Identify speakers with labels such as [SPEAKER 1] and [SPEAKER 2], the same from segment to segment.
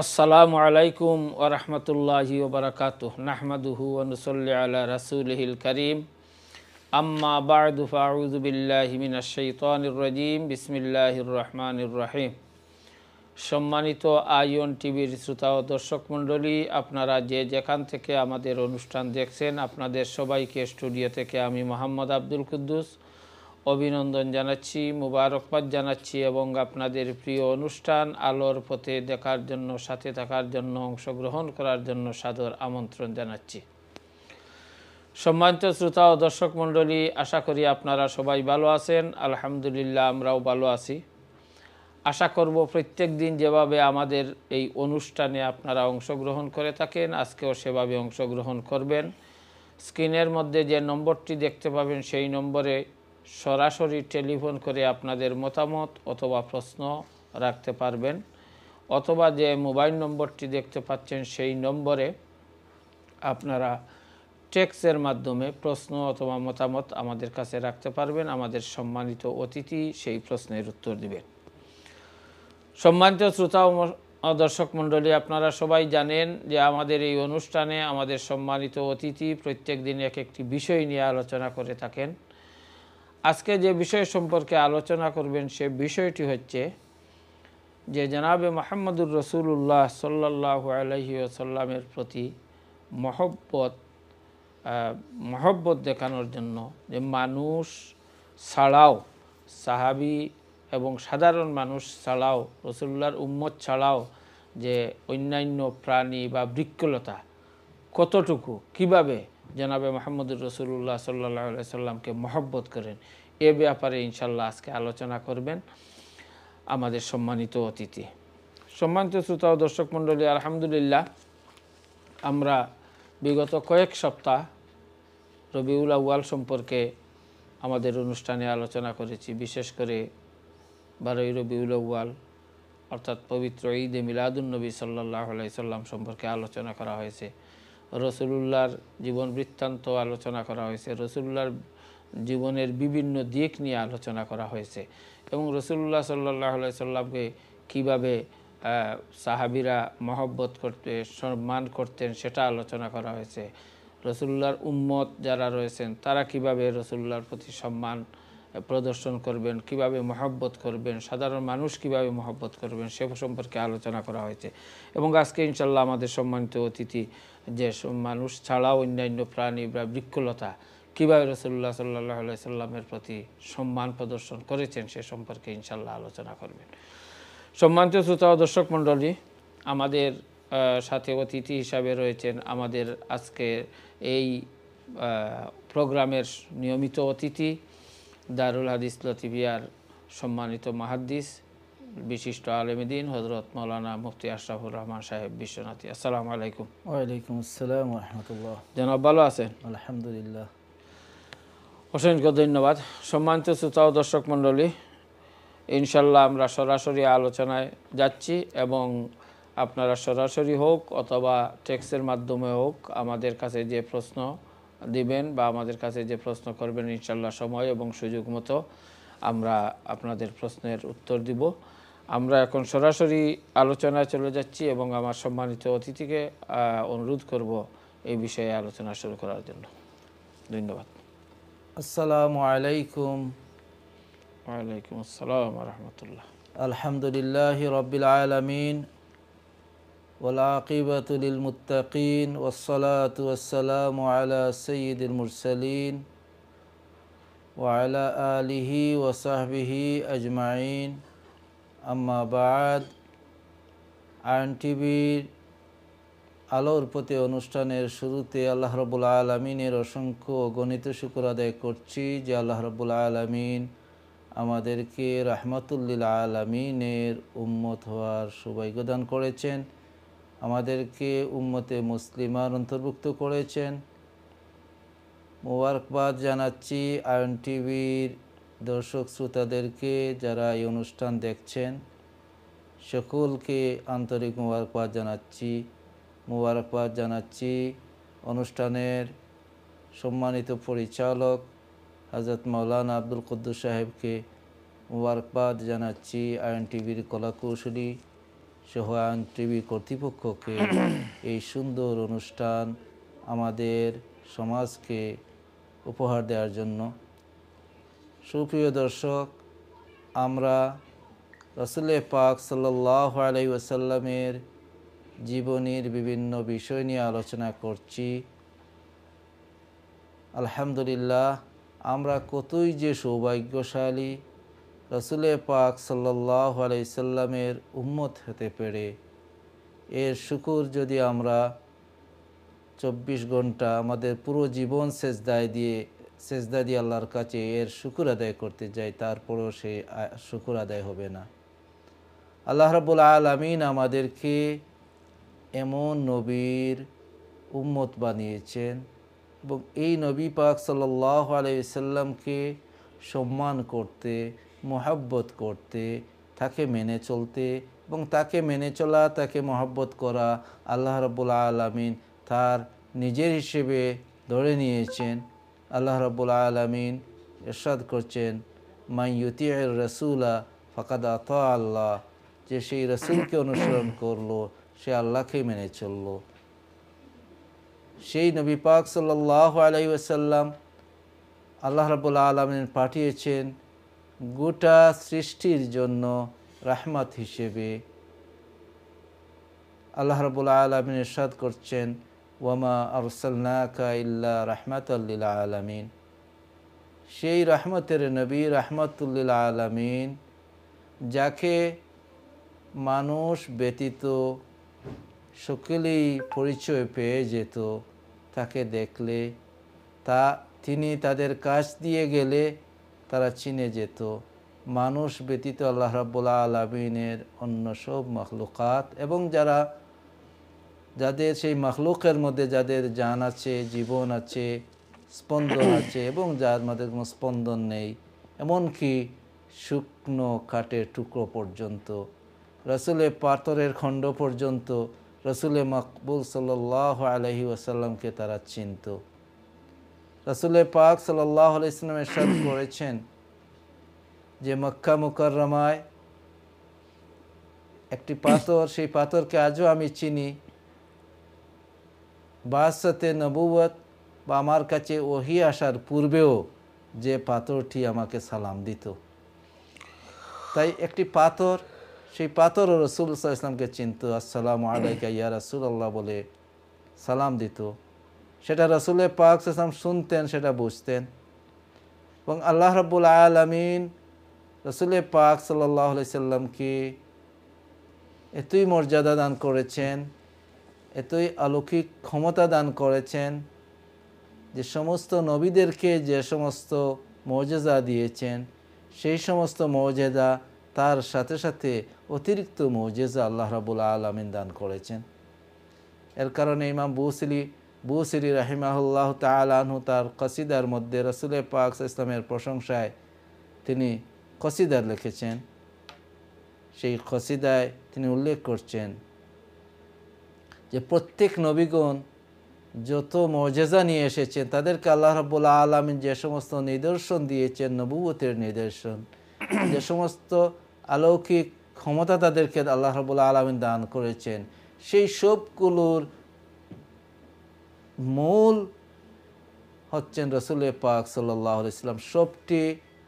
[SPEAKER 1] আসসালামু আলাইকুম ওয়া রাহমাতুল্লাহি ওয়া বারাকাতুহু নাহমাদুহু ওয়া নুসাল্লি আলা রাসূলিহিল কারীম আম্মা বা'দু ফাআউযু বিল্লাহি মিনাশ শাইতানির রাজীম বিসমিল্লাহির রহমানির রহিম। সম্মানিত আইয়ন টিভির শ্রোতা ও দর্শক মণ্ডলী, আপনারা যে যেখান থেকে আমাদের অনুষ্ঠান দেখছেন, আপনাদের সবাইকে স্টুডিও থেকে আমি মোহাম্মদ আব্দুল কুদ্দুস অভিনন্দন জানাচ্ছি, মুবারকবাদ জানাচ্ছি এবং আপনাদের প্রিয় অনুষ্ঠান আলোর পথে দেখার জন্য, সাথে থাকার জন্য, অংশগ্রহণ করার জন্য সাদর আমন্ত্রণ জানাচ্ছি। সম্মানিত শ্রোতা ও দর্শক মণ্ডলী, আশা করি আপনারা সবাই ভালো আছেন। আলহামদুলিল্লাহ, আমরাও ভালো আছি। আশা করব প্রত্যেক দিন যেভাবে আমাদের এই অনুষ্ঠানে আপনারা অংশগ্রহণ করে থাকেন, আজকেও সেভাবে অংশগ্রহণ করবেন। স্ক্রিনের মধ্যে যে নম্বরটি দেখতে পাবেন, সেই নম্বরে সরাসরি টেলিফোন করে আপনাদের মতামত অথবা প্রশ্ন রাখতে পারবেন, অথবা যে মোবাইল নম্বরটি দেখতে পাচ্ছেন সেই নম্বরে আপনারা টেক্সটের মাধ্যমে প্রশ্ন অথবা মতামত আমাদের কাছে রাখতে পারবেন। আমাদের সম্মানিত অতিথি সেই প্রশ্নের উত্তর দিবেন। সম্মানিত শ্রোতা ও দর্শক মণ্ডলী, আপনারা সবাই জানেন যে আমাদের এই অনুষ্ঠানে আমাদের সম্মানিত অতিথি প্রত্যেক দিন এক একটি বিষয় নিয়ে আলোচনা করে থাকেন। আজকে যে বিষয় সম্পর্কে আলোচনা করবেন সে বিষয়টি হচ্ছে যে জনাবে মুহাম্মদুর রাসূলুল্লাহ সাল্লাল্লাহু আলাইহি ওয়াসাল্লামের প্রতি মহব্বত দেখানোর জন্য যে মানুষ ছাড়াও, সাহাবী এবং সাধারণ মানুষ ছাড়াও, রাসূলুল্লাহর উম্মত ছাড়াও যে অন্যান্য প্রাণী বা বৃক্ষলতা কতটুকু কিভাবে জনাবে মুহাম্মদুর রাসূলুল্লাহ সাল্লাল্লাহু আলাইহি সাল্লামকে মহব্বত করেন, এ ব্যাপারে ইনশাল্লাহ আজকে আলোচনা করবেন আমাদের সম্মানিত অতিথি। সম্মানিত শ্রোতা ও দর্শক মণ্ডলী, আলহামদুলিল্লাহ, আমরা বিগত কয়েক সপ্তাহ রবিউল আউয়াল সম্পর্কে আমাদের অনুষ্ঠানে আলোচনা করেছি। বিশেষ করে 12ই রবিউল আউয়াল অর্থাৎ পবিত্র ঈদে মিলাদুন্নবী সাল্লাল্লাহু আলাইহি সাল্লাম সম্পর্কে আলোচনা করা হয়েছে। রাসূলুল্লাহর জীবন বৃত্তান্ত আলোচনা করা হয়েছে, রাসূলুল্লাহর জীবনের বিভিন্ন দিক নিয়ে আলোচনা করা হয়েছে এবং রাসূলুল্লাহ সাল্লাল্লাহু আলাইহি সাল্লামকে কীভাবে সাহাবীরা মহব্বত করতে, সম্মান করতেন সেটা আলোচনা করা হয়েছে। রাসূলুল্লাহর উম্মত যারা রয়েছেন তারা কিভাবে রাসূলুল্লাহর প্রতি সম্মান প্রদর্শন করবেন, কিভাবে মহব্বত করবেন, সাধারণ মানুষ কিভাবে মহব্বত করবেন সে সম্পর্কে আলোচনা করা হয়েছে। এবং আজকে ইনশাল্লাহ আমাদের সম্মানিত অতিথি যে মানুষ ছাড়াও অন্যান্য প্রাণী বা বৃক্ষলতা কীভাবে রাসূলুল্লাহ সাল্লাল্লাহু আলাইহি সাল্লামের প্রতি সম্মান প্রদর্শন করেছেন সে সম্পর্কে ইনশাল্লাহ আলোচনা করবেন। সম্মানিত শ্রোতা ও দর্শক মণ্ডলী, আমাদের সাথে অতিথি হিসাবে রয়েছেন আমাদের আজকে এই প্রোগ্রামের নিয়মিত অতিথি, দারুল হাদিস লতিফিয়ার সম্মানিত মুহাদ্দিস, বিশিষ্ট আলেমে দ্বীন হযরত মাওলানা মুফতি আশরাফুর রহমান সাহেব বিশ্বনাথী। আসসালামু আলাইকুম।
[SPEAKER 2] ওয়ালাইকুম আসসালাম ওয়া রাহমাতুল্লাহ।
[SPEAKER 1] জনাব ভালো আছেন?
[SPEAKER 2] আলহামদুলিল্লাহ।
[SPEAKER 1] অসংখ্য ধন্যবাদ। সম্মানিত শ্রোতা ও দর্শক মণ্ডলী, ইনশাল্লাহ আমরা সরাসরি আলোচনায় যাচ্ছি এবং আপনারা সরাসরি হোক অথবা টেক্সটের মাধ্যমে হোক আমাদের কাছে যে প্রশ্ন দিবেন বা আমাদের কাছে যে প্রশ্ন করবেন, ইনশাল্লাহ সময় এবং সুযোগ মতো আমরা আপনাদের প্রশ্নের উত্তর দিব। আমরা এখন সরাসরি আলোচনায় চলে যাচ্ছি এবং আমার সম্মানিত অতিথিকে অনুরোধ করব এই বিষয়ে আলোচনা শুরু করার জন্য। ধন্যবাদ।
[SPEAKER 2] আসসালামু আলাইকুম।
[SPEAKER 1] ওয়ালাইকুম আসসালাম ওয়া রাহমাতুল্লাহ।
[SPEAKER 2] আলহামদুলিল্লাহি রাব্বিল আলামিন ওয়াল আকিবাতু লিল মুত্তাকিন ওয়াস সালাতু ওয়াস সালামু আলা সাইয়্যিদিল মুরসালিন ওয়া আলা আলিহি ওয়া সাহবিহি আজমাইন। আম্মা বা'দ। আইয়ন টিভির আলোর পথে অনুষ্ঠানের শুরুতে আল্লাহ রাব্বুল আলামিনের অসংখ্য গণিত শুকর আদায় করছি যে আল্লাহ রাব্বুল আলামিন আমাদেরকে রাহমাতুল লিল আলামিনের উম্মত হওয়ার সৌভাগ্য দান করেছেন, আমাদেরকে উম্মতে মুসলিমার অন্তর্ভুক্ত করেছেন। মোবারকবাদ জানাচ্ছি আইয়ন টিভির দর্শক শ্রোতাদেরকে যারা এই অনুষ্ঠান দেখছেন, সকলকে আন্তরিক মোবারকবাদ জানাচ্ছি অনুষ্ঠানের সম্মানিত পরিচালক হযরত মাওলানা আব্দুল কুদ্দুস সাহেবকে মোবারকবাদ জানাচ্ছি, আইয়ন টিভির কলাকৌশলী সোহান টিভি কর্তৃপক্ষকে এই সুন্দর অনুষ্ঠান আমাদের সমাজকে উপহার দেওয়ার জন্য। সুপ্রিয় দর্শক, আমরা রাসূল পাক সাল্লাল্লাহু আলাইহি ওয়াসাল্লামের জীবনীর বিভিন্ন বিষয় নিয়ে আলোচনা করছি। আলহামদুলিল্লাহ, আমরা কতই যে সৌভাগ্যশালী রাসূল পাক সাল্লাল্লাহু আলাইহি সাল্লামের উম্মত হতে পেরে। এর শুকর যদি আমরা 24 ঘন্টা আমাদের পুরো জীবন সেজদা দিয়ে আল্লাহর কাছে এর শুকর আদায় করতে যাই, তারপরেও সেই শুকর আদায় হবে না। আল্লাহ রাব্বুল আলামিন আমাদেরকে এমন নবীর উম্মত বানিয়েছেন এবং এই নবী পাক সাল্লাল্লাহু আলাইহি সাল্লামকে সম্মান করতে, মহব্বত করতে, তাকে মেনে চলতে এবং তাকে মেনে চলা, তাকে মহব্বত করা আল্লাহ রাব্বুল আলামিন তার নিজের হিসেবে ধরে নিয়েছেন। আল্লাহ রাব্বুল আলামিন ইরশাদ করছেন, মান ইউতিউর রাসূলা ফাকাদ আতা আল্লাহ, যে সেই রাসূলকে অনুসরণ করলো সে আল্লাহকেই মেনে চললো। সেই নবী পাক সাল্লাল্লাহু আলাইহি ওয়াসাল্লাম আল্লাহ রাব্বুল আলামিন পাঠিয়েছেন গোটা সৃষ্টির জন্য রাহমাত হিসেবে। আল্লাহ রাব্বুল আলামিন ইরশাদ করছেন, ওয়ামা আরসালনাকা ইল্লা রাহমাতাল লিল আলামিন। সেই রহমতের নবী রাহমাতুল লিল আলামিন, যাকে মানুষ ব্যতীত সকলেই পরিচয় পেয়ে যেত, তাকে দেখলে তিনি তাদের কাছ দিয়ে গেলে তারা চিনে যেত। মানুষ ব্যতীত আল্লাহ রাব্বুল আলামিনের অন্য সব মখলুকাত এবং যাদের সেই মখলুকের মধ্যে যাদের জান আছে, জীবন আছে, স্পন্দন আছে এবং যার মধ্যে কোনো স্পন্দন নেই, এমনকি শুকনো কাঠের টুকরো পর্যন্ত, রাসূলের পাথরের খণ্ড পর্যন্ত রাসূলে মকবুল সাল্লাল্লাহু আলাইহি ওয়াসাল্লামকে তারা চিনত। রাসূলে পাক সাল্লাল্লাহু আলাইহি ওয়াসাল্লাম ইরশাদ করেছেন যে মক্কা মুকাররমায় একটি পাথর, সেই পাথরকে আজও আমি চিনি, বাসাতে নবুয়ত বা আমার কাছে ওহী আসার পূর্বেও যে পাথরটি আমাকে সালাম দিত। তাই একটি পাথর, সেই পাথরও রাসূল সাল্লাল্লাহু আলাইহি ওয়াসাল্লামকে চিনত, আসসালামু আলাইকা ইয়া রাসূলুল্লাহ বলে সালাম দিত। সেটা রাসূলে পাক সাল্লাল্লাহু আলাইহি ওয়াসাল্লাম শুনতেন, সেটা বুঝতেন। এবং আল্লাহ রাব্বুল আলামিন রাসূলে পাক সাল্লাল্লাহু আলাইহি ওয়াসাল্লামকে এতই মর্যাদা দান করেছেন, এতই অলৌকিক ক্ষমতা দান করেছেন যে সমস্ত নবীদেরকে যে সমস্ত মুজিজা দিয়েছেন, সেই সমস্ত মুজিজা তার সাথে সাথে অতিরিক্ত মুজিজা আল্লাহ রাব্বুল আলামিন দান করেছেন। এর কারণে ইমাম বুসিরি রাহিমাহুল্লাহ তাআলা আনহু তার কসিদার মধ্যে রাসূল পাক সাল্লাল্লাহু আলাইহি ওয়াসাল্লামের প্রশংসায় তিনি কসিদা লিখেছেন। সেই কসিদায় তিনি উল্লেখ করছেন যে প্রত্যেক নবীগণ যত মুজিজা নিয়ে এসেছেন, তাদেরকে আল্লাহ রাব্বুল আলামিন যে সমস্ত নিদর্শন দিয়েছেন, নবুয়তের নিদর্শন, যে সমস্ত অলৌকিক ক্ষমতা তাদেরকে আল্লাহ রাব্বুল আলামিন দান করেছেন, সেই সবগুলোর মূল হচ্ছেন রাসূল পাক সাল্লাল্লাহু আলাইহি ওয়াসাল্লাম। সবটি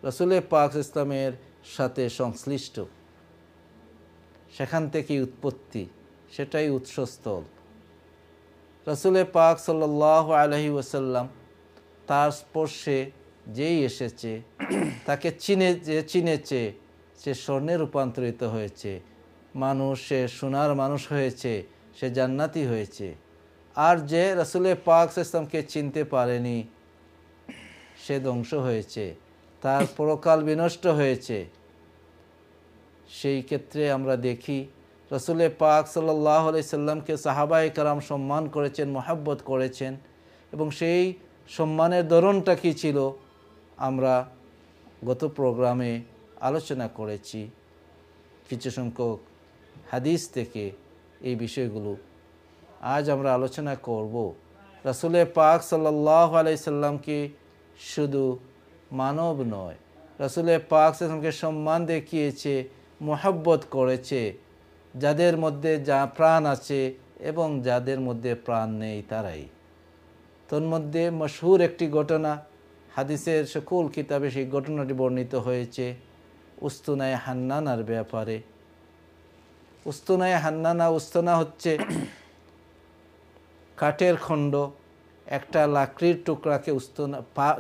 [SPEAKER 2] রাসূল পাক ইসলামের সাথে সংশ্লিষ্ট, সেখান থেকেই উৎপত্তি, সেটাই উৎসস্থল। রাসূল পাক সাল্লাল্লাহু আলাইহি ওয়াসাল্লাম তার স্পর্শে যেই এসেছে, তাকে চিনেছে, সে স্বর্ণে রূপান্তরিত হয়েছে, সে সোনার মানুষ হয়েছে, সে জান্নাতি হয়েছে। আর যে রাসূল পাক ইসলামকে চিনতে পারেনি, সে ধ্বংস হয়েছে, তার পরকাল বিনষ্ট হয়েছে। সেই ক্ষেত্রে আমরা দেখি রাসূল পাক সাল্লাল্লাহু আলাইহি সাল্লামকে সাহাবায়ে কেরাম সম্মান করেছেন, মহব্বত করেছেন, এবং সেই সম্মানের ধরনটা কী ছিল আমরা গত প্রোগ্রামে আলোচনা করেছি। কিছু সংখ্যক হাদিস থেকে এই বিষয়গুলো আজ আমরা আলোচনা করব। রাসূল পাক সাল্লাল্লাহু আলাইহি সাল্লামকে শুধু মানব নয়, রাসূল পাক সাল্লাল্লাহু আলাইহি সাল্লামকে সম্মান দেখিয়েছে, মহব্বত করেছে যাদের মধ্যে যা প্রাণ আছে এবং যাদের মধ্যে প্রাণ নেই তারাই। তন্মধ্যে মশহুর একটি ঘটনা, হাদিসের সকল কিতাবে সেই ঘটনাটি বর্ণিত হয়েছে উস্তুনায় হান্নানার ব্যাপারে। উস্তুনায় হান্নানা, উস্তুনা হচ্ছে কাঠের খণ্ড, একটা লাকড়ির টুকরাকে উস্তুনা,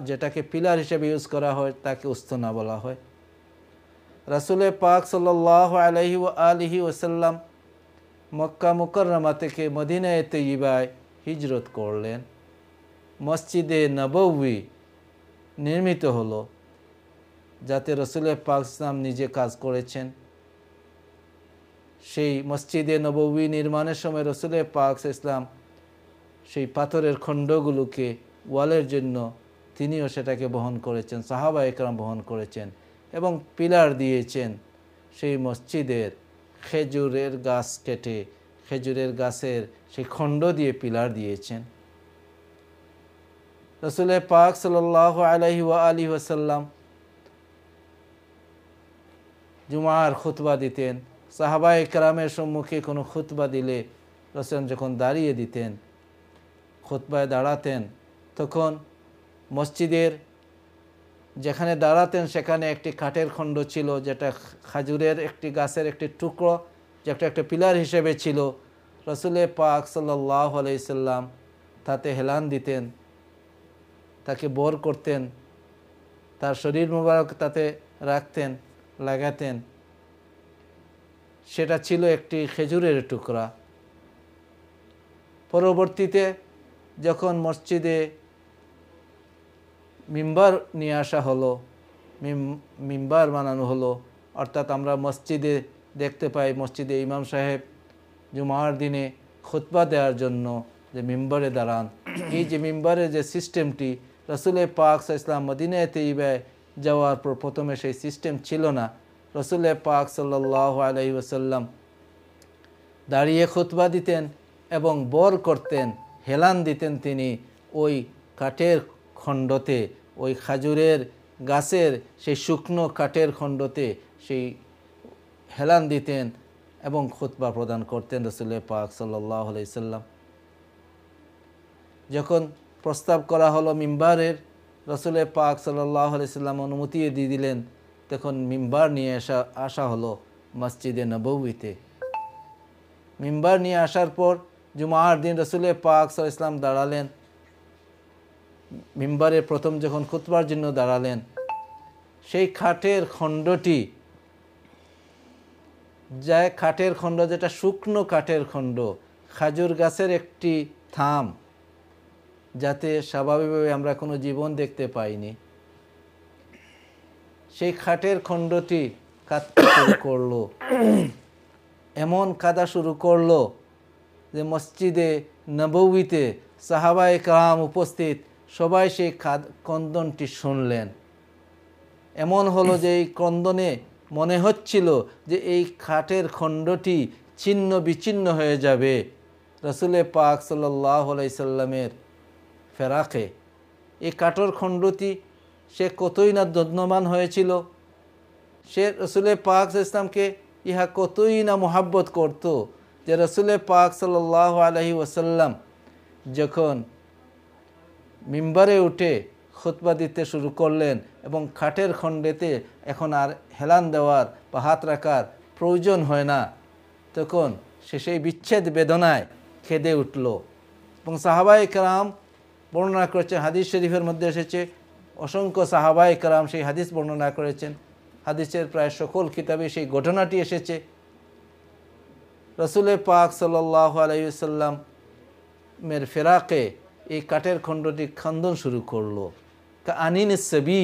[SPEAKER 2] যেটাকে পিলার হিসেবে ইউজ করা হয় তাকে উস্তুনা বলা হয়। রাসূল পাক সাল্লাল্লাহু আলাইহি ওয়া আলিহি ওয়াসাল্লাম মক্কা মুকাররমা থেকে মদিনায়ে তৈয়্যিবায় হিজরত করলেন। মসজিদে নববী নির্মিত হলো, যাতে রাসূল পাক সাল্লাম নিজে কাজ করেছেন। সেই মসজিদে নববী নির্মাণের সময় রাসূল পাক সাল্লাম সেই পাথরের খণ্ডগুলোকে ওয়ালের জন্য তিনিও সেটাকে বহন করেছেন, সাহাবা একরাম বহন করেছেন এবং পিলার দিয়েছেন। সেই মসজিদের খেজুরের গাছ কেটে খেজুরের গাছের সেই খণ্ড দিয়ে পিলার দিয়েছেন। রাসূল পাক সাল্লাল্লাহু আলাইহি ওয়া আলিহি ওয়াসাল্লাম জুমার খুতবা দিতেন। সাহাবা একরামের সম্মুখে কোনো খুতবা দিলে রাসূল যখন দাঁড়িয়ে দিতেন, খুতবায় দাঁড়াতেন, তখন মসজিদের যেখানে দাঁড়াতেন সেখানে একটি কাঠের খণ্ড ছিল, যেটা খাজুরের একটি গাছের একটি টুকরো, যেটা একটা পিলার হিসেবে ছিল। রাসূল পাক সাল্লাল্লাহু আলাইহি সাল্লাম তাতে হেলান দিতেন, তাকে বর করতেন, তার শরীর মুবারক তাতে রাখতেন, লাগাতেন। সেটা ছিল একটি খেজুরের টুকরা। পরবর্তীতে যখন মসজিদে মিম্বার নিয়ে আসা হলো, মিম্বার বানানো হলো, অর্থাৎ আমরা মসজিদে দেখতে পাই মসজিদে ইমাম সাহেব জুমার দিনে খুতবা দেওয়ার জন্য যে মিম্বারে দাঁড়ান, এই যে মিম্বারের যে সিস্টেমটি, রাসূল পাক সাল্লাল্লাহু আলাইহি ওয়াসাল্লাম মদিনায়ে তৈয়্যিবায় যাওয়ার পর প্রথমে সেই সিস্টেম ছিল না। রাসূল পাক সাল্লাল্লাহু আলাইহি ওয়াসাল্লাম দাঁড়িয়ে খুতবা দিতেন এবং বর করতেন, হেলান দিতেন তিনি ওই কাঠের খণ্ডতে, ওই খাজুরের গাছের সেই শুকনো কাঠের খণ্ডতে সেই হেলান দিতেন এবং খুতবা প্রদান করতেন রাসূল পাক সাল্লাল্লাহু আলাইহি সাল্লাম। যখন প্রস্তাব করা হলো মিম্বারের, রাসূল পাক সাল্লাল্লাহু আলাইহি সাল্লাম অনুমতি দিয়ে দিলেন, তখন মিম্বার নিয়ে আসা হলো মসজিদে নববীতে। মিম্বার নিয়ে আসার পর জুমার দিন রাসূল পাক সাল্লাল্লাহু আলাইহি সাল্লাম দাঁড়ালেন। মিম্বারে প্রথম যখন খুতবার জন্য দাঁড়ালেন, সেই কাঠের খণ্ডটি, কাঠের খণ্ড যেটা শুকনো কাঠের খণ্ড, খাজুর গাছের একটি থাম, যাতে স্বাভাবিকভাবে আমরা কোনো জীবন দেখতে পাইনি, সেই কাঠের খণ্ডটি কাঁদতে শুরু করলো। এমন কাঁদা শুরু করলো যে মসজিদে নববীতে সাহাবায়ে কেরাম উপস্থিত সবাই সেই ক্রন্দনটি শুনলেন। এমন হলো যে এই ক্রন্দনে মনে হচ্ছিল যে এই কাঠের খণ্ডটি ছিন্ন বিচ্ছিন্ন হয়ে যাবে। রাসূল পাক সাল্লাল্লাহু আলাইহি সাল্লামের ফেরাকে এই কাঠের খণ্ডটি সে কতই না যত্নবান হয়েছিল, সে রাসূল পাক সাল্লাল্লাহু আলাইহি সাল্লামকে ইহা কতই না মুহাব্বত করত, যে রাসূল পাক সাল্লাল্লাহু আলাইহি ওয়াসাল্লাম যখন মিম্বারে উঠে খুতবা দিতে শুরু করলেন এবং কাঠের খণ্ডেতে এখন আর হেলান দেওয়ার বা হাত রাখার প্রয়োজন হয় না, তখন সে সেই বিচ্ছেদ বেদনায় কেঁদে উঠল। এবং সাহাবায়ে কেরাম বর্ণনা করেছেন, হাদিস শরীফের মধ্যে এসেছে, অসংখ্য সাহাবায়ে কেরাম সেই হাদিস বর্ণনা করেছেন। হাদিসের প্রায় সকল কিতাবে সেই ঘটনাটি এসেছে। রাসূল পাক সাল্লাল্লাহু আলাইহি ওয়াসাল্লামের ফেরাকে এই কাঠের খণ্ডটি খন্দন শুরু করলো। আনিনিস সাবি,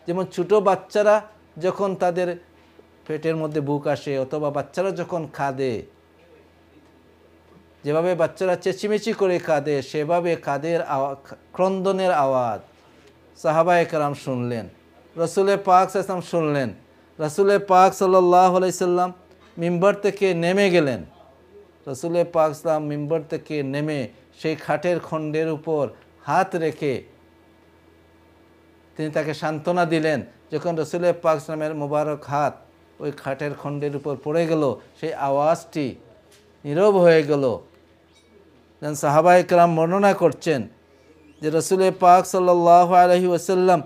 [SPEAKER 2] যেমন ছোটো বাচ্চারা যখন তাদের পেটের মধ্যে বুক আসে অথবা বাচ্চারা যখন কাঁদে, যেভাবে বাচ্চারা চেঁচিমেচি করে কাঁদে, সেভাবে ক্রন্দনের আওয়াজ সাহাবায়ে কেরাম শুনলেন, রাসূল পাক সাল্লাল্লাহু আলাইহি ওয়াসাল্লাম শুনলেন। রাসূল পাক সাল্লাল্লাহু আলাইহি ওয়াসাল্লাম মিম্বার থেকে নেমে গেলেন। রাসূল পাক সাল্লাম মিম্বার থেকে নেমে সেই কাঠের খণ্ডের উপর হাত রেখে তিনি তাকে সান্ত্বনা দিলেন। যখন রাসূল পাক সাল্লামের মোবারক হাত ওই খাটের খণ্ডের উপর পড়ে গেল, সেই আওয়াজটি নীরব হয়ে গেল। যেন সাহাবায়ে কেরাম বর্ণনা করছেন যে রসুল পাক সাল্লাল্লাহু আলাইহি ওয়াসাল্লাম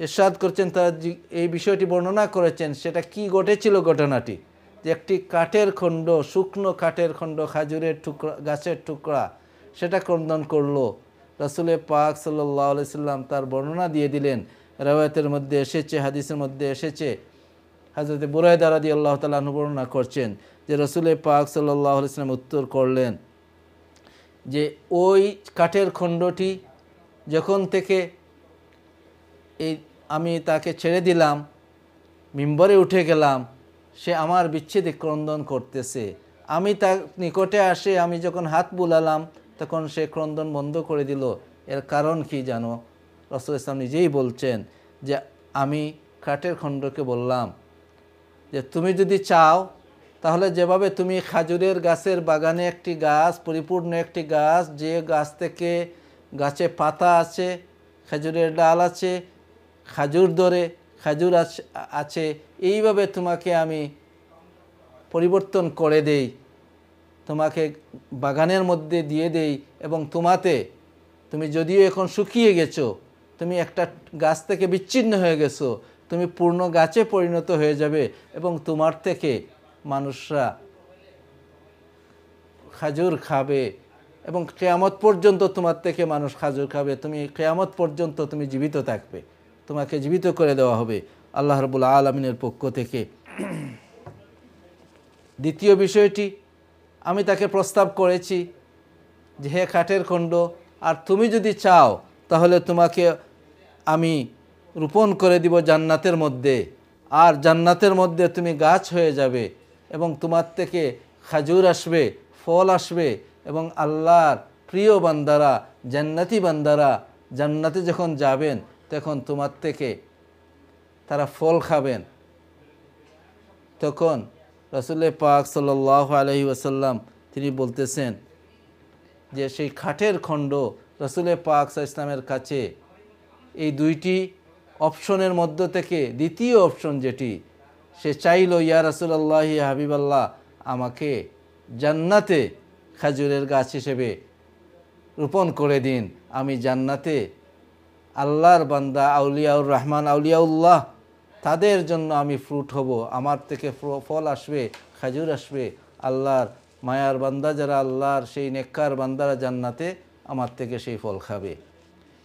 [SPEAKER 2] ইরশাদ করছেন, তারা এই বিষয়টি বর্ণনা করেছেন সেটা কি ঘটেছিল ঘটনাটি, যে একটি কাঠের খণ্ড, শুকনো কাঠের খণ্ড, খাজুরের টুকরা, গাছের টুকরা, সেটা ক্রন্দন করলো। রসুল পাক সাল্লাল্লাহু আলাইহি সাল্লাম তার বর্ণনা দিয়ে দিলেন। রাওয়ায়াতের মধ্যে এসেছে, হাদিসের মধ্যে এসেছে, হযরত বুরায়দা রাদিয়াল্লাহু তাআলা আনহু বর্ণনা করছেন যে রসুল পাক সাল্লাল্লাহু আলাইহি সাল্লাম উত্তর করলেন যে ওই কাঠের খণ্ডটি যখন থেকে আমি তাকে ছেড়ে দিলাম, মিম্বরে উঠে গেলাম, সে আমার বিচ্ছেদে ক্রন্দন করতেছে। আমি তার নিকটে আসে, আমি যখন হাত বুলালাম তখন সে ক্রন্দন বন্ধ করে দিল। এর কারণ কি জানো? রাসূল ইসলাম নিজেই বলছেন যে আমি কাঠের খণ্ডকে বললাম যে তুমি যদি চাও তাহলে যেভাবে তুমি খাজুরের গাছের বাগানে একটি গাছ, পরিপূর্ণ একটি গাছ, যে গাছ থেকে গাছে পাতা আছে, খেজুরের ডাল আছে, খাজুর ধরে খাজুর আছে, এইভাবে তোমাকে আমি পরিবর্তন করে দেই, তোমাকে বাগানের মধ্যে দিয়ে দেই, এবং তুমি যদিও এখন শুকিয়ে গেছো, তুমি একটা গাছ থেকে বিচ্ছিন্ন হয়ে গেছো, তুমি পূর্ণ গাছে পরিণত হয়ে যাবে এবং তোমার থেকে মানুষরা খাজুর খাবে এবং কিয়ামত পর্যন্ত তোমার থেকে মানুষ খাজুর খাবে, তুমি কিয়ামত পর্যন্ত তুমি জীবিত থাকবে, তোমাকে জীবিত করে দেওয়া হবে আল্লাহ রাব্বুল আলামিনের পক্ষ থেকে। দ্বিতীয় বিষয়টি, আমি তাকে প্রস্তাব করেছি যে হে কাঠের খণ্ড, আর তুমি যদি চাও তাহলে তোমাকে আমি রোপণ করে দিব জান্নাতের মধ্যে, আর জান্নাতের মধ্যে তুমি গাছ হয়ে যাবে এবং তোমার থেকে খাজুর আসবে, ফল আসবে, এবং আল্লাহর প্রিয় বান্দারা, জান্নাতি বান্দারা জান্নাতে যখন যাবেন তখন তোমার থেকে তারা ফল খাবেন। তখন রাসূল পাক সাল্লাল্লাহু আলাইহি ওয়াসাল্লাম তিনি বলতেছেন যে সেই খাটের খণ্ড রাসূল পাক সাল্লাল্লাহু আলাইহি ওয়াসাল্লামের কাছে এই দুইটি অপশনের মধ্য থেকে দ্বিতীয় অপশন যেটি, সে চাইল, ইয়া রাসূলুল্লাহ, ইয়া হাবিবাল্লাহ, আমাকে জান্নাতে খাজুরের গাছ হিসেবে রোপণ করে দিন, আমি জান্নাতে আল্লাহর বান্দা, আউলিয়াউর রহমান, আউলিয়াউল্লাহ, তাদের জন্য আমি ফ্রুট হব, আমার থেকে ফল আসবে, খাজুর আসবে, আল্লাহর মায়ার বান্দা যারা, আল্লাহর সেই নেককার বান্দারা জান্নাতে আমার থেকে সেই ফল খাবে।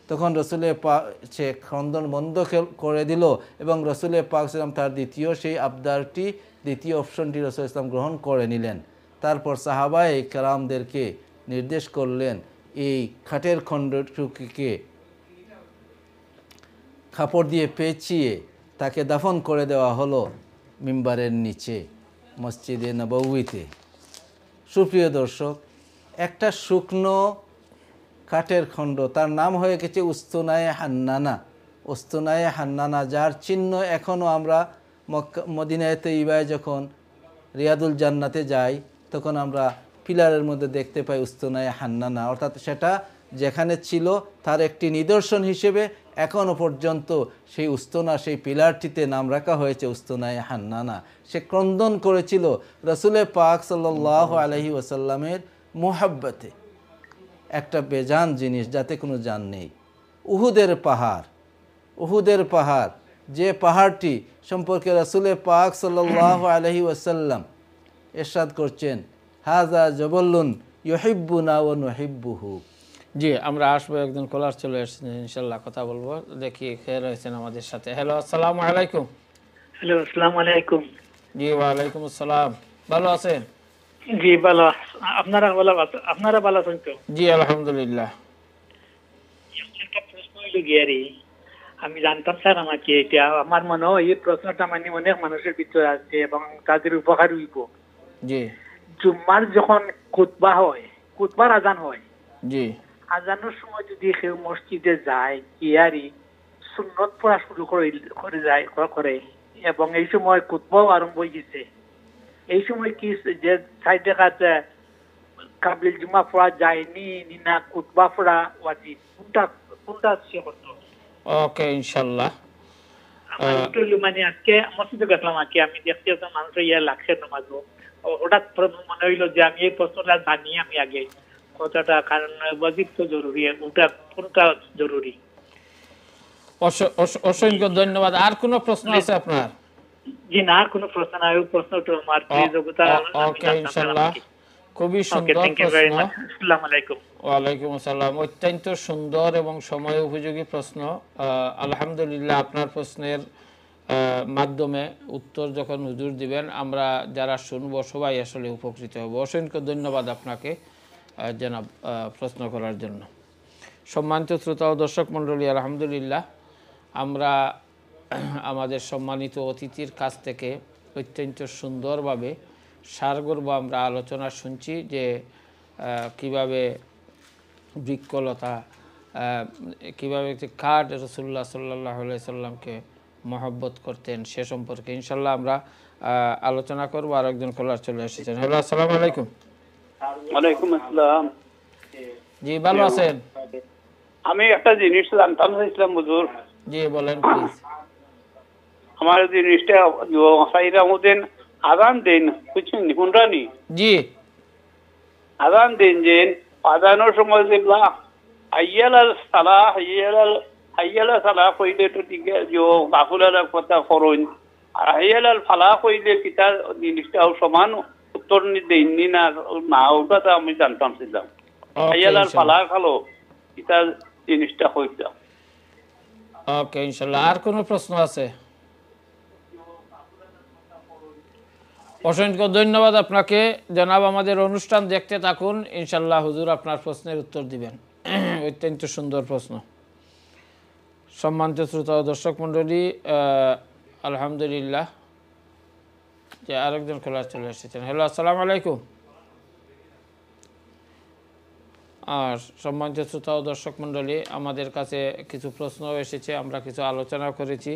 [SPEAKER 2] তখন রসুল পাক সে খন্দন বন্ধ করে দিল এবং রসুল পাক সাল্লাম তার দ্বিতীয় সেই আবদারটি, দ্বিতীয় অপশনটি রসুল ইসলাম গ্রহণ করে নিলেন। তারপর সাহাবায়ে কেরামদেরকে নির্দেশ করলেন এই খাটের খণ্ডটুকিকে কাপড় দিয়ে পেঁচিয়ে তাকে দাফন করে দেওয়া হলো মিম্বারের নিচে মসজিদে নববীতে। সুপ্রিয় দর্শক, একটা শুকনো কাঠের খণ্ড, তার নাম হয়ে গেছে উস্তুনায়ে হান্নানা। উস্তুনায়ে হান্নানা, যার চিহ্ন এখনও আমরা মদিনায়ে তৈয়বায় যখন রিয়াদুল জান্নাতে যাই তখন আমরা পিলারের মধ্যে দেখতে পাই উস্তুনায়ে হান্নানা, অর্থাৎ সেটা যেখানে ছিল তার একটি নিদর্শন হিসেবে এখনও পর্যন্ত সেই উস্তুনা, সেই পিলারটিতে নাম রাখা হয়েছে উস্তুনায়ে হান্নানা। সে ক্রন্দন করেছিল রাসূল পাক সাল্লাল্লাহু আলাইহি ওয়াসাল্লামের মুহাব্বতে, একটা বেজান জিনিস যাতে কোনো জান নেই। উহুদের পাহাড়, যে পাহাড়টি সম্পর্কে রাসূল পাক সাল্লাল্লাহু আলাইহি ওয়াসাল্লাম ইরশাদ করছেন, হাযা জাবালুন ইউহিব্বুনা ওয়া নুহিব্বুহু।
[SPEAKER 1] জি, আমরা আসবো, একজন কলার চলে এসেছেন, ইনশাআল্লাহ কথা বলবো। দেখি কে রয়েছেন আমাদের সাথে। হ্যালো, আসসালামু আলাইকুম।
[SPEAKER 3] হ্যালো, আসসালামু আলাইকুম।
[SPEAKER 1] জি, ওয়ালাইকুম আসসালাম। ভালো আছেন?
[SPEAKER 3] জি ভালো। আপনারা ভালো আছেন তো?
[SPEAKER 1] জি, আলহামদুলিল্লাহ।
[SPEAKER 3] একটা প্রশ্ন হইল গিয়ারি, আমি জানতাম স্যার, আমাকে এটা আমার মনে হয় এই প্রশ্নটা মানে অনেক মানুষের ভিতরে আছে এবং তাদের উপকার হইব।
[SPEAKER 1] জি।
[SPEAKER 3] জুম্মার যখন খুতবা হয়, খুতবার আজান হয়,
[SPEAKER 1] জি,
[SPEAKER 3] আজানের সময় যদি কেউ মসজিদে যায়, গিয়ারি সুন্নত পড়া শুরু করে এবং এই সময় খুতবাও আরম্ভ হয়ে গেছে, এই সময় কি যে সাইডে কাছে কাবলিল জুমা পড়া যায়নি না খুতবা পড়া ওয়াজিব, কোনটা সে করতে হবে?
[SPEAKER 1] ওকে, ইনশাআল্লাহ।
[SPEAKER 3] আমার একটু মানে আজকে মসজিদে গেছিলাম আর কি, আমি দেখতে মানুষ ইয়ে লাগছে নামাজও, হঠাৎ মনে হইলো যে আমি এই প্রশ্নটা জানি আমি আগে কথাটা, কারণ ওয়াজিব তো জরুরি, ওটা কোনটা জরুরি।
[SPEAKER 1] অসংখ্য ধন্যবাদ। আর কোনো প্রশ্ন আছে আপনার?
[SPEAKER 3] জি না, আর কোনো প্রশ্ন নাই, ওই প্রশ্নটা আমার যোগ্যতা।
[SPEAKER 1] ওকে, ইনশাআল্লাহ খুবই সুন্দর প্রশ্ন।
[SPEAKER 3] আসসালামু আলাইকুম।
[SPEAKER 1] ওয়ালাইকুম আসসালাম। অত্যন্ত সুন্দর এবং সময় উপযোগী প্রশ্ন। আলহামদুলিল্লাহ, আপনার প্রশ্নের মাধ্যমে উত্তর যখন হুজুর দিবেন, আমরা যারা শুনবো সবাই আসলে উপকৃত হব। অসংখ্য ধন্যবাদ আপনাকে জনাব প্রশ্ন করার জন্য। সম্মানিত শ্রোতা ও দর্শক মণ্ডলী, আলহামদুলিল্লাহ আমরা আমাদের সম্মানিত অতিথির কাছ থেকে অত্যন্ত সুন্দরভাবে সারগর্ভ আমরা আলোচনা শুনছি যে কিভাবে বৃক্ষলতা, কীভাবে একটি কাঠ রাসূলুল্লাহ সাল্লাল্লাহু আলাইহি সাল্লামকে মহব্বত করতেন সে সম্পর্কে ইনশাল্লাহ আমরা আলোচনা করব। আর একজন কলার চলে এসেছেন। হ্যালো, আসসালামু আলাইকুম।
[SPEAKER 4] ওয়ালাইকুম আসসালাম।
[SPEAKER 1] জি, ভালো আছেন?
[SPEAKER 4] আমি একটা জিনিস জানতাম চাইছিলাম হুজুর।
[SPEAKER 1] জি বলেন প্লিজ।
[SPEAKER 4] আমার জিনিসটা সাইরামুদ্দিন আজান দেন, বুঝছেন হুনরানি?
[SPEAKER 1] জি,
[SPEAKER 4] আজান দেন যে আজানোর সময় যেগুলা হাইয়াল আল সালাহ হাইয়াল আল সালাহ কইলে তো ঠিক আছে, বাকুলার কথা করুন, আর হাইয়াল আল ফালাহ কইলে কিতা জিনিসটাও সমান উত্তর দেননি না, না ওটা তো আমি জানতাম ছিলাম। হাইয়াল আল ফালাহ খালো কিতা জিনিসটা হইতাম।
[SPEAKER 1] ওকে, ইনশাল্লাহ। আর কোনো প্রশ্ন আছে? অসংখ্য ধন্যবাদ আপনাকে জনাব। আমাদের অনুষ্ঠান দেখতে থাকুন, ইনশাল্লাহ হুজুর আপনার প্রশ্নের উত্তর দিবেন। অত্যন্ত সুন্দর প্রশ্ন। সম্মানিত শ্রোতা ও দর্শক মণ্ডলী, আলহামদুলিল্লাহ যে আরেকজন খেলোয়াড় চলে এসেছেন। হ্যালো, আসসালামু আলাইকুম। আর সম্মানিত শ্রোতা ও দর্শক মণ্ডলী, আমাদের কাছে কিছু প্রশ্নও এসেছে, আমরা কিছু আলোচনা করেছি।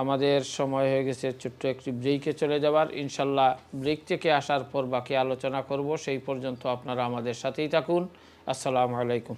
[SPEAKER 1] আমাদের সময় হয়ে গেছে ছোট্ট একটি ব্রেকে চলে যাবার। ইনশাল্লাহ ব্রেক থেকে আসার পর বাকি আলোচনা করব। সেই পর্যন্ত আপনারা আমাদের সাথেই থাকুন। আসসালামু আলাইকুম।